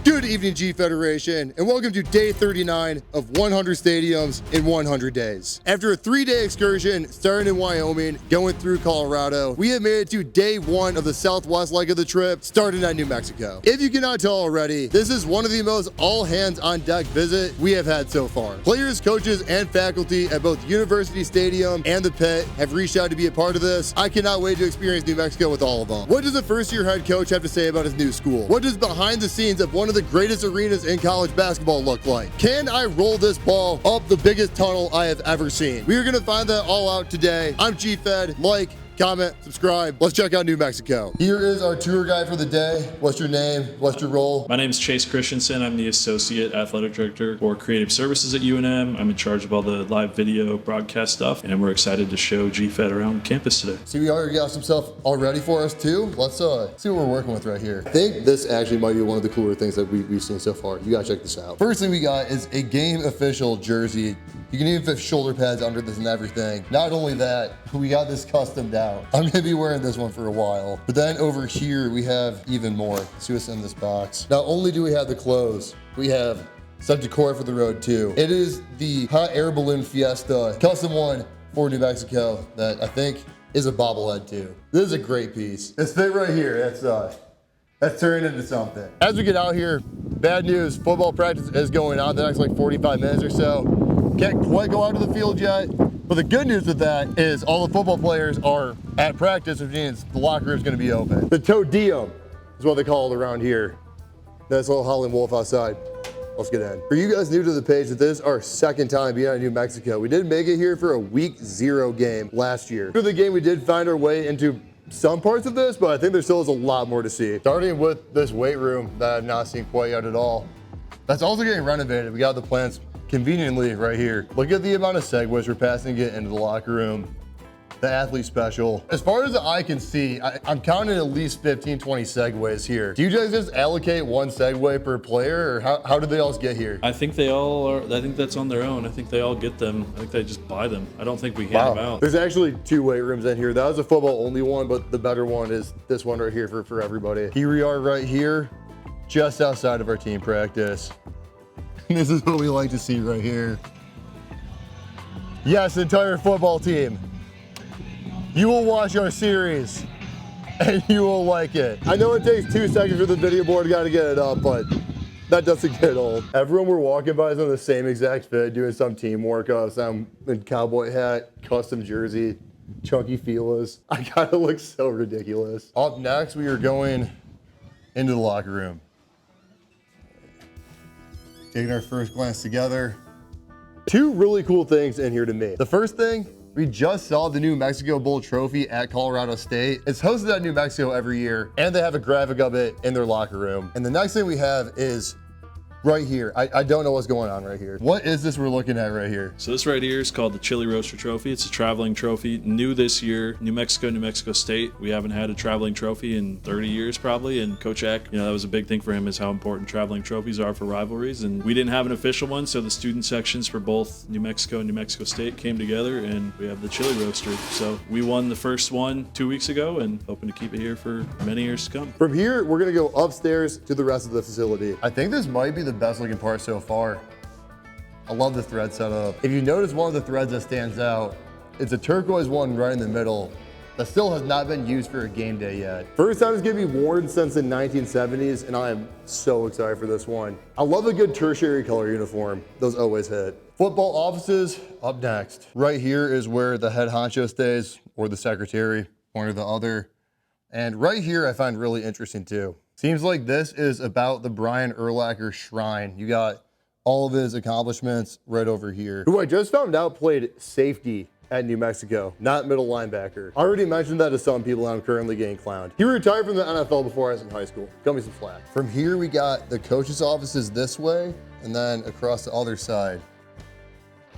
Good evening, G Federation, and welcome to day 39 of 100 stadiums in 100 days. After a 3-day excursion starting in Wyoming, going through Colorado, we have made it to day 1 of the southwest leg of the trip, starting at New Mexico. If you cannot tell already, this is one of the most all-hands-on-deck visit we have had so far. Players, coaches, and faculty at both University Stadium and the Pit have reached out to be a part of this. I cannot wait to experience New Mexico with all of them. What does a first-year head coach have to say about his new school? What does behind the scenes of one of the greatest arenas in college basketball look like? Can I roll this ball up the biggest tunnel I have ever seen? We are going to find that all out today. I'm G-Fed. Like, comment, subscribe. Let's check out New Mexico. Here is our tour guide for the day. What's your name? What's your role? My name is Chase Christensen. I'm the Associate Athletic Director for Creative Services at UNM. I'm in charge of all the live video broadcast stuff, and we're excited to show G-Fed around campus today. See, we already got some stuff all ready for us too. Let's see what we're working with right here. I think this actually might be one of the cooler things that we've seen so far. You gotta check this out. First thing we got is a game official jersey. You can even fit shoulder pads under this and everything. Not only that, we got this customed out. I'm gonna be wearing this one for a while. But then over here, we have even more. See what's in this box. Not only do we have the clothes, we have some decor for the road too. It is the Hot Air Balloon Fiesta, custom one for New Mexico that I think is a bobblehead too. This is a great piece. It's fit right here. That's turning into something. As we get out here, bad news, football practice is going on the next like 45 minutes or so. Can't quite go out to the field yet, but the good news with that is all the football players are at practice, which means the locker room is going to be open. The Toadium is what they call it around here. That's a little howling wolf outside. Let's get in. For you guys new to the page, this is our second time being at New Mexico. We did make it here for a week 0 game last year. For the game, we did find our way into some parts of this, but I think there still is a lot more to see. Starting with this weight room that I've not seen quite yet at all. That's also getting renovated. We got the plans conveniently right here. Look at the amount of segues we're passing it into the locker room. The athlete special. As far as the eye can see, I'm counting at least 15, 20 segues here. Do you guys just allocate one segue per player, or how do they all get here? I think they all are. I think that's on their own. I think they all get them. I think they just buy them. I don't think we hand them out. There's actually 2 weight rooms in here. That was a football only one, but the better one is this one right here for everybody. Here we are right here, just outside of our team practice. This is what we like to see right here. Yes, entire football team. You will watch our series and you will like it. I know it takes 2 seconds for the video board guy to get it up, but that doesn't get old. Everyone we're walking by is on the same exact fit, doing some team workouts. I'm in cowboy hat, custom jersey, chunky feelers. I gotta look so ridiculous. Up next, we are going into the locker room. Taking our first glance together. 2 really cool things in here to me. The first thing, we just saw the New Mexico Bowl trophy at Colorado State. It's hosted at New Mexico every year, and they have a graphic of it in their locker room. And the next thing we have is right here. I don't know what's going on right here. What is this we're looking at right here? So this right here is called the Chili Roaster Trophy. It's a traveling trophy. New this year, New Mexico State. We haven't had a traveling trophy in 30 years probably. And Coach Eck, that was a big thing for him, is how important traveling trophies are for rivalries. And we didn't have an official one, so the student sections for both New Mexico and New Mexico State came together, and we have the Chili Roaster. So we won the first one 2 weeks ago, and hoping to keep it here for many years to come. From here, we're gonna go upstairs to the rest of the facility. I think this might be the best looking part so far. I love the thread setup. If you notice one of the threads that stands out, it's a turquoise one right in the middle that still has not been used for a game day yet. First time it's gonna be worn since the 1970s, and I am so excited for this one. I love a good tertiary color uniform. Those always hit. Football offices up next. Right here is where the head honcho stays, or the secretary, one or the other. And right here I find really interesting too. Seems like this is about the Brian Urlacher Shrine. You got all of his accomplishments right over here. Who I just found out played safety at New Mexico, not middle linebacker. I already mentioned that to some people, and I'm currently getting clowned. He retired from the NFL before I was in high school. Cut me some slack. From here, we got the coach's offices this way, and then across the other side,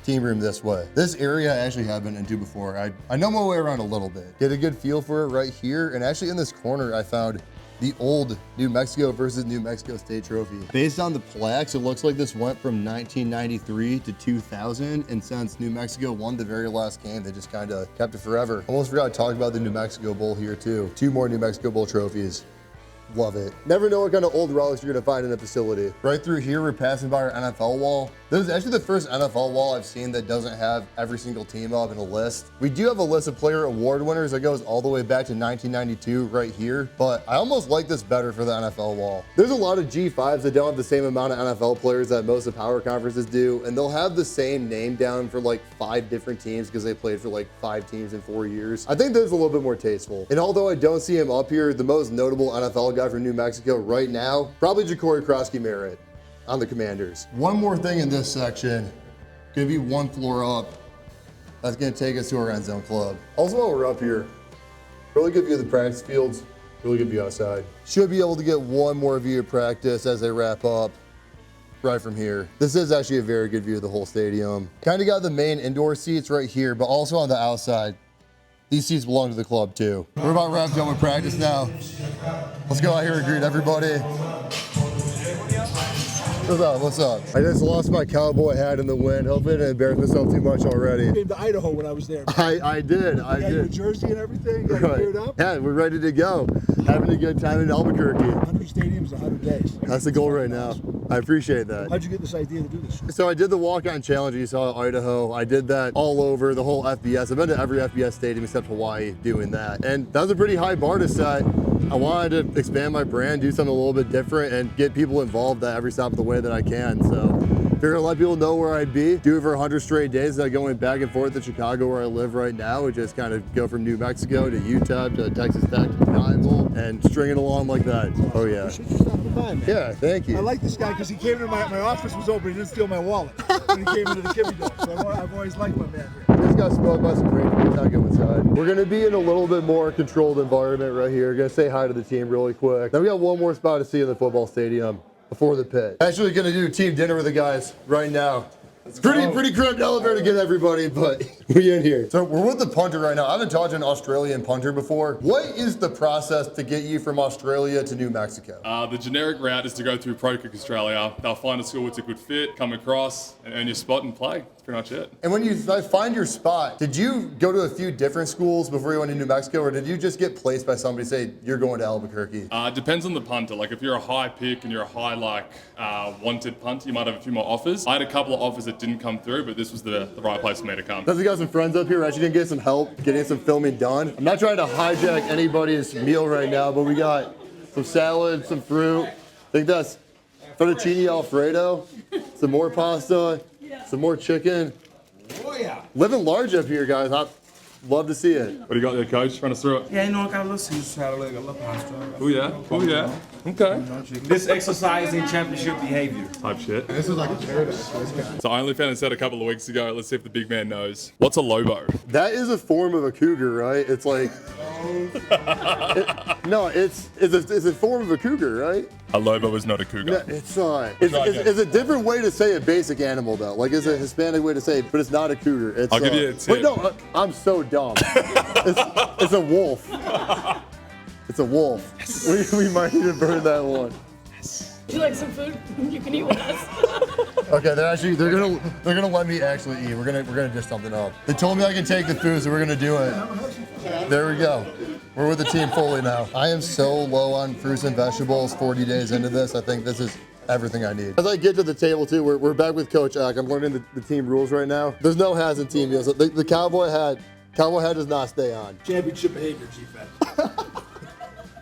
team room this way. This area I actually have been into before. I know my way around a little bit. Get a good feel for it right here, and actually in this corner, I found the old New Mexico versus New Mexico State trophy. Based on the plaques, it looks like this went from 1993 to 2000, and since New Mexico won the very last game, they just kind of kept it forever. Almost forgot to talk about the New Mexico Bowl here too. 2 more New Mexico Bowl trophies. Love it. Never know what kind of old relics you're gonna find in a facility. Right through here, we're passing by our NFL wall. This is actually the first NFL wall I've seen that doesn't have every single team up in a list. We do have a list of player award winners that goes all the way back to 1992 right here, but I almost like this better for the NFL wall. There's a lot of G5s that don't have the same amount of NFL players that most of the power conferences do, and they'll have the same name down for like 5 different teams because they played for like 5 teams in 4 years. I think this is a little bit more tasteful. And although I don't see him up here, the most notable NFL guy from New Mexico right now, probably Ja'Cory Krosky-Merritt on the Commanders. One more thing in this section, gonna be 1 floor up. That's gonna take us to our end zone club. Also while we're up here, really good view of the practice fields, really good view outside. Should be able to get one more view of practice as they wrap up right from here. This is actually a very good view of the whole stadium. Kind of got the main indoor seats right here, but also on the outside. These seats belong to the club too. We're about wrapped up with practice now. Let's go out here and greet everybody. What's up? What's up? I just lost my cowboy hat in the wind. Hopefully I didn't embarrass myself too much already. You came to Idaho when I was there. I did. You got your jersey and everything? You got geared up? Yeah, we're ready to go. Having a good time in Albuquerque. 100 stadiums, 100 days. That's the goal right now. I appreciate that. How'd you get this idea to do this? So I did the walk-on challenge you saw at Idaho. I did that all over the whole FBS. I've been to every FBS stadium except Hawaii doing that. And that was a pretty high bar to set. I wanted to expand my brand, do something a little bit different, and get people involved at every stop of the way that I can. So figure to let people know where I'd be, do it for 100 straight days, and going back and forth to Chicago where I live right now, and just kind of go from New Mexico to UTEP to Texas Tech to Jacksonville and string it along like that. Oh yeah. Appreciate you stopping by, man. Yeah, thank you. I like this guy because he came to my office was open. He didn't steal my wallet when he came into the Kimmy Dome. So I've always liked my man here. Just got spoiled by some great news. I'll go inside. We're gonna be in a little bit more controlled environment right here. Gonna say hi to the team really quick. Then we got one more spot to see in the football stadium before the pit. Actually gonna do team dinner with the guys right now. It's pretty cramped elevator to get everybody, but we in here. So we're with the punter right now. I haven't talked to an Australian punter before. What is the process to get you from Australia to New Mexico? The generic route is to go through Pro Kick Australia. They'll find a school that's a good fit, come across and earn your spot and play. That's pretty much it. And when you find your spot, did you go to a few different schools before you went to New Mexico, or did you just get placed by somebody say you're going to Albuquerque? It depends on the punter. Like if you're a high pick and you're a high wanted punter, you might have a few more offers. I had a couple of offers that didn't come through, but this was the right place for me to come. Does we got some friends up here? We're actually gonna get some help getting some filming done. I'm not trying to hijack anybody's meal right now, but we got some salad, some fruit. I think that's fettuccine Alfredo, some more pasta, some more chicken. Oh yeah. Living large up here, guys. I love to see it. What do you got there, coach? Run us through it. Yeah, you know, I got a little Caesar salad, a little pasta. Oh yeah. Oh yeah. Okay. This exercising championship behavior. Type shit. This is like a paradise. So I only found this out a couple of weeks ago. Let's see if the big man knows. What's a Lobo? That is a form of a cougar, right? It's like, it's a form of a cougar, right? A Lobo is not a cougar. No, it's not. It's a different way to say a basic animal, though. Like, it's a Hispanic way to say it, but it's not a cougar. It's, I'll give you a tip. Wait, no, I'm so dumb. It's a wolf. It's a wolf. Yes. We might need to burn that one. Would you like some food? You can eat with us. Okay, they're gonna let me actually eat. We're gonna dish something up. They told me I can take the food, so we're gonna do it. There we go. We're with the team fully now. I am so low on fruits and vegetables 40 days into this. I think this is everything I need. As I get to the table too, we're back with Coach Eck. I'm learning the team rules right now. There's no has in team meals. The cowboy hat does not stay on. Championship behavior, G-Fed.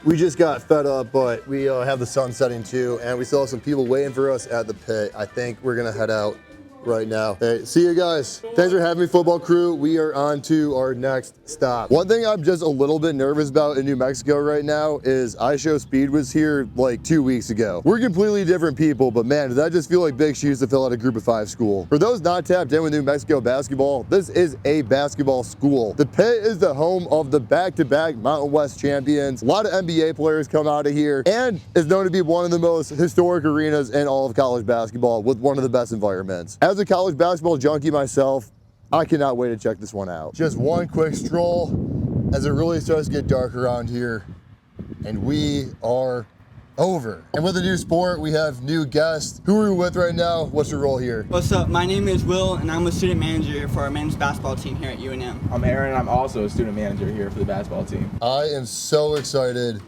We just got fed up, but we have the sun setting too, and we still have some people waiting for us at the pit. I think we're gonna head out right now. Hey, see you guys. Thanks for having me, football crew. We are on to our next stop. One thing I'm just a little bit nervous about in New Mexico right now is iShow Speed was here like 2 weeks ago. We're completely different people, but man, does that just feel like big shoes to fill out a group of 5 school. For those not tapped in with New Mexico basketball, this is a basketball school. The pit is the home of the back-to-back Mountain West champions. A lot of NBA players come out of here, and is known to be one of the most historic arenas in all of college basketball with one of the best environments. As a college basketball junkie myself, I cannot wait to check this one out. Just one quick stroll as it really starts to get dark around here, and we are over. And with a new sport, we have new guests. Who are we with right now? What's your role here? What's up? My name is Will, and I'm a student manager for our men's basketball team here at UNM. I'm Aaron, and I'm also a student manager here for the basketball team. I am so excited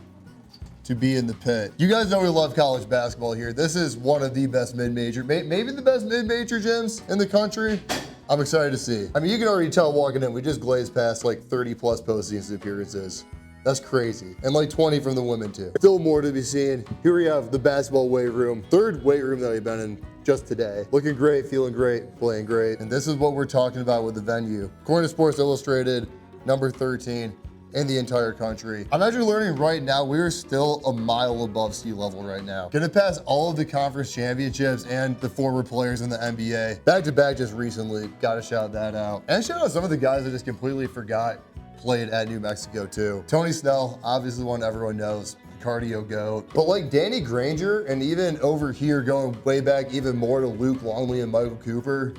to be in the pit. You guys know we love college basketball here. This is one of the best mid-major, maybe the best mid-major gyms in the country. I'm excited to see. I mean, you can already tell walking in, we just glazed past like 30 plus postseason appearances. That's crazy. And like 20 from the women too. Still more to be seen. Here we have the basketball weight room. Third weight room that we've been in just today. Looking great, feeling great, playing great. And this is what we're talking about with the venue. According to Sports Illustrated, number 13 in the entire country. I'm actually learning right now, we're still a mile above sea level right now. Gonna pass all of the conference championships and the former players in the NBA. Back to back just recently, gotta shout that out. And shout out some of the guys I just completely forgot played at New Mexico too. Tony Snell, obviously one everyone knows, cardio goat. But like Danny Granger, and even over here going way back even more to Luke Longley and Michael Cooper,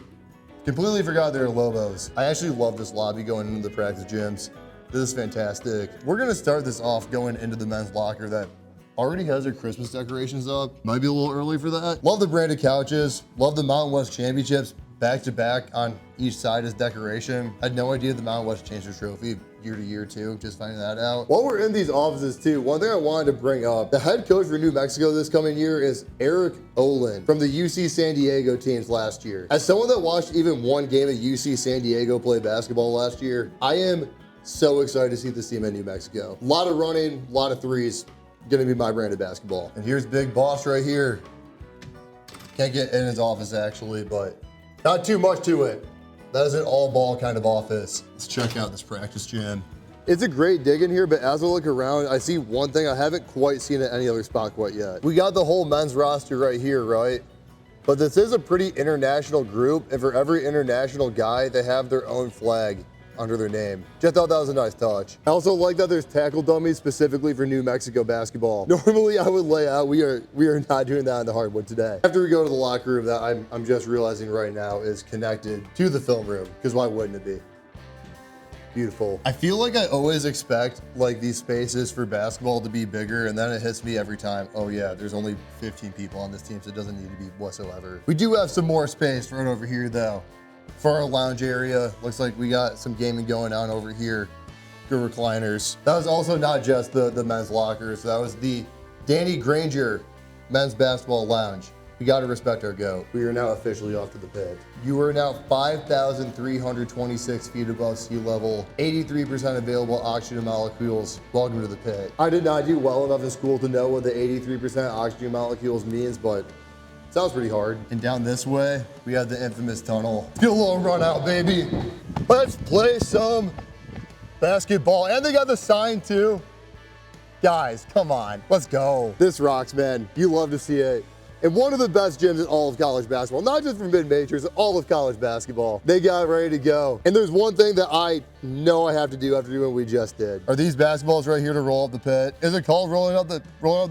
completely forgot they're Lobos. I actually love this lobby going into the practice gyms. This is fantastic. We're gonna start this off going into the men's locker that already has their Christmas decorations up. Might be a little early for that. Love the branded couches. Love the Mountain West championships back to back on each side as decoration. I had no idea the Mountain West changed their trophy year to year too, just finding that out. While we're in these offices too, one thing I wanted to bring up, the head coach for New Mexico this coming year is Eric Olin from the UC San Diego teams last year. As someone that watched even one game of UC San Diego play basketball last year, I am so excited to see this team at New Mexico. A lot of running, a lot of threes, gonna be my brand of basketball. And here's Big Boss right here. Can't get in his office actually, but not too much to it. That is an all ball kind of office. Let's check out this practice gym. It's a great dig in here, but as I look around, I see one thing I haven't quite seen at any other spot quite yet. We got the whole men's roster right here, right? But this is a pretty international group, and for every international guy, they have their own flag under their name. Just thought that was a nice touch. I also like that there's tackle dummies specifically for New Mexico basketball. Normally I would lay out, we are not doing that on the hardwood today. After we go to the locker room that I'm just realizing right now is connected to the film room, because why wouldn't it be? Beautiful. I feel like I always expect like these spaces for basketball to be bigger, and then it hits me every time, oh yeah, there's only 15 people on this team, so it doesn't need to be whatsoever. We do have some more space right over here though. For our lounge area, looks like we got some gaming going on over here. Good recliners. That was also not just the men's lockers. That was the Danny Granger men's basketball lounge. We got to respect our GOAT. We are now officially off to the pit. You are now 5,326 feet above sea level, 83% available oxygen molecules. Welcome to the pit. I did not do well enough in school to know what the 83% oxygen molecules means, but sounds pretty hard. And down this way, we have the infamous tunnel. Let's get a little run out, baby. Let's play some basketball. And they got the sign too. Guys, come on, let's go. This rocks, man. You love to see it. And one of the best gyms in all of college basketball, not just for mid-majors, all of college basketball. They got ready to go. And there's one thing that I know I have to do after doing what we just did. Are these basketballs right here to roll up the pit? Is it called rolling up the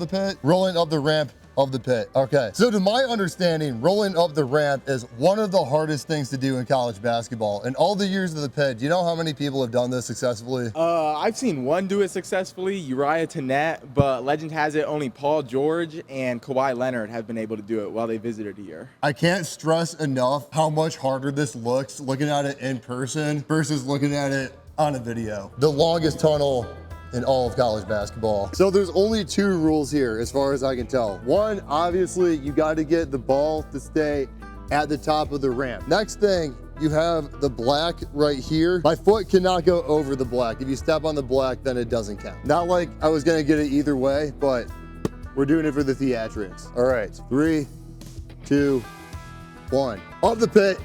pit? Rolling up the ramp of the pit. Okay, so to my understanding, rolling up the ramp is one of the hardest things to do in college basketball. In all the years of the pit, do you know how many people have done this successfully? I've seen one do it successfully, Uriah Tenet, but legend has it only Paul George and Kawhi Leonard have been able to do it while they visited here. I can't stress enough how much harder this looks looking at it in person versus looking at it on a video. The longest tunnel in all of college basketball. So there's only two rules here as far as I can tell. One, obviously you got to get the ball to stay at the top of the ramp. Next thing, you have the black right here. My foot cannot go over the black. If you step on the black, then it doesn't count. Not like I was gonna get it either way, but we're doing it for the theatrics. All right, 3, 2, 1. Up the pit.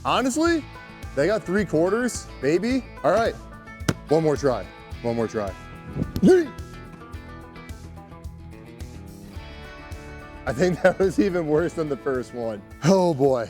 Honestly, they got 3/4, maybe. All right, one more try. I think that was even worse than the first one. Oh boy.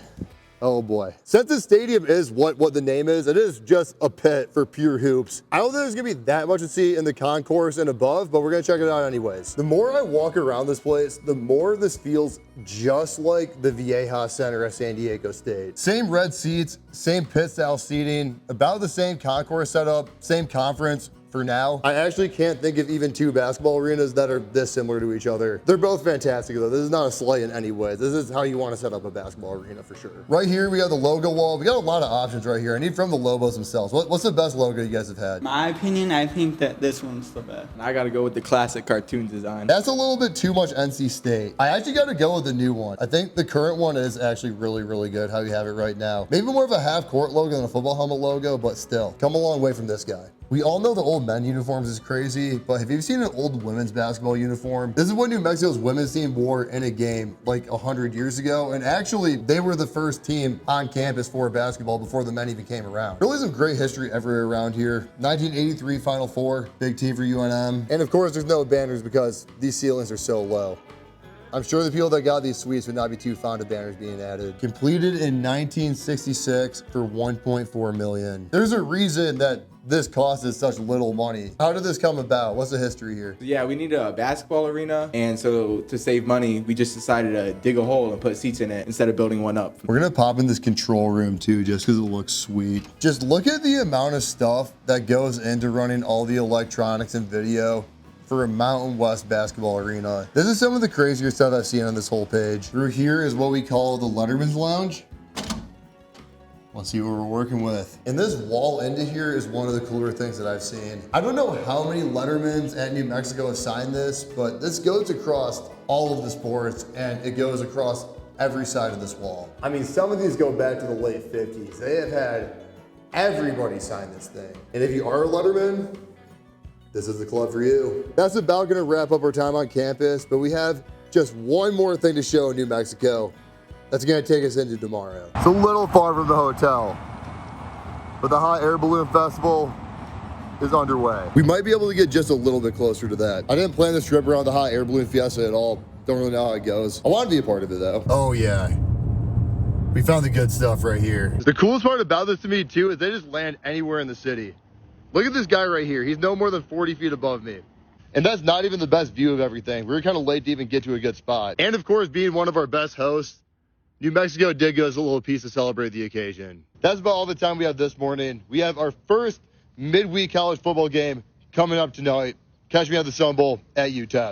Oh boy. Since the stadium is what the name is, it is just a pit for pure hoops. I don't think there's gonna be that much to see in the concourse and above, but we're gonna check it out anyways. The more I walk around this place, the more this feels just like the Viejas Center at San Diego State. Same red seats, same pit style seating, about the same concourse setup, same conference, for now. I actually can't think of even two basketball arenas that are this similar to each other. They're both fantastic though. This is not a slight in any way. This is how you want to set up a basketball arena for sure. Right here, we have the logo wall. We got a lot of options right here. I need from the Lobos themselves. What's the best logo you guys have had? My opinion, I think that this one's the best. And I got to go with the classic cartoon design. That's a little bit too much NC State. I actually got to go with the new one. I think the current one is actually really, really good how you have it right now. Maybe more of a half court logo than a football helmet logo, but still, come a long way from this guy. We all know the old men uniforms is crazy, but have you seen an old women's basketball uniform? This is what New Mexico's women's team wore in a game like 100 years ago. And actually, they were the first team on campus for basketball before the men even came around. Really some great history everywhere around here. 1983 Final Four, big team for UNM. And of course, there's no banners because these ceilings are so low. I'm sure the people that got these suites would not be too fond of banners being added. Completed in 1966 for $1.4 million. There's a reason that this costed such little money. How did this come about? What's the history here? Yeah, we needed a basketball arena, and so to save money, we just decided to dig a hole and put seats in it instead of building one up. We're gonna pop in this control room too, just because it looks sweet. Just look at the amount of stuff that goes into running all the electronics and video for a Mountain West basketball arena. This is some of the crazier stuff I've seen on this whole page. Through here is what we call the Letterman's Lounge. Let's see what we're working with. And this wall into here is one of the cooler things that I've seen. I don't know how many Lettermans at New Mexico have signed this, but this goes across all of the sports and it goes across every side of this wall. I mean, some of these go back to the late 50s. They have had everybody sign this thing. And if you are a Letterman, this is the club for you. That's about gonna wrap up our time on campus, but we have just one more thing to show in New Mexico. That's gonna take us into tomorrow. It's a little far from the hotel, but the Hot Air Balloon Festival is underway. We might be able to get just a little bit closer to that. I didn't plan this trip around the Hot Air Balloon Fiesta at all. Don't really know how it goes. I want to be a part of it though. Oh yeah. We found the good stuff right here. The coolest part about this to me too is they just land anywhere in the city. Look at this guy right here. He's no more than 40 feet above me. And that's not even the best view of everything. We were kind of late to even get to a good spot. And of course, being one of our best hosts, New Mexico did give us a little piece to celebrate the occasion. That's about all the time we have this morning. We have our first midweek college football game coming up tonight. Catch me at the Sun Bowl at UTEP.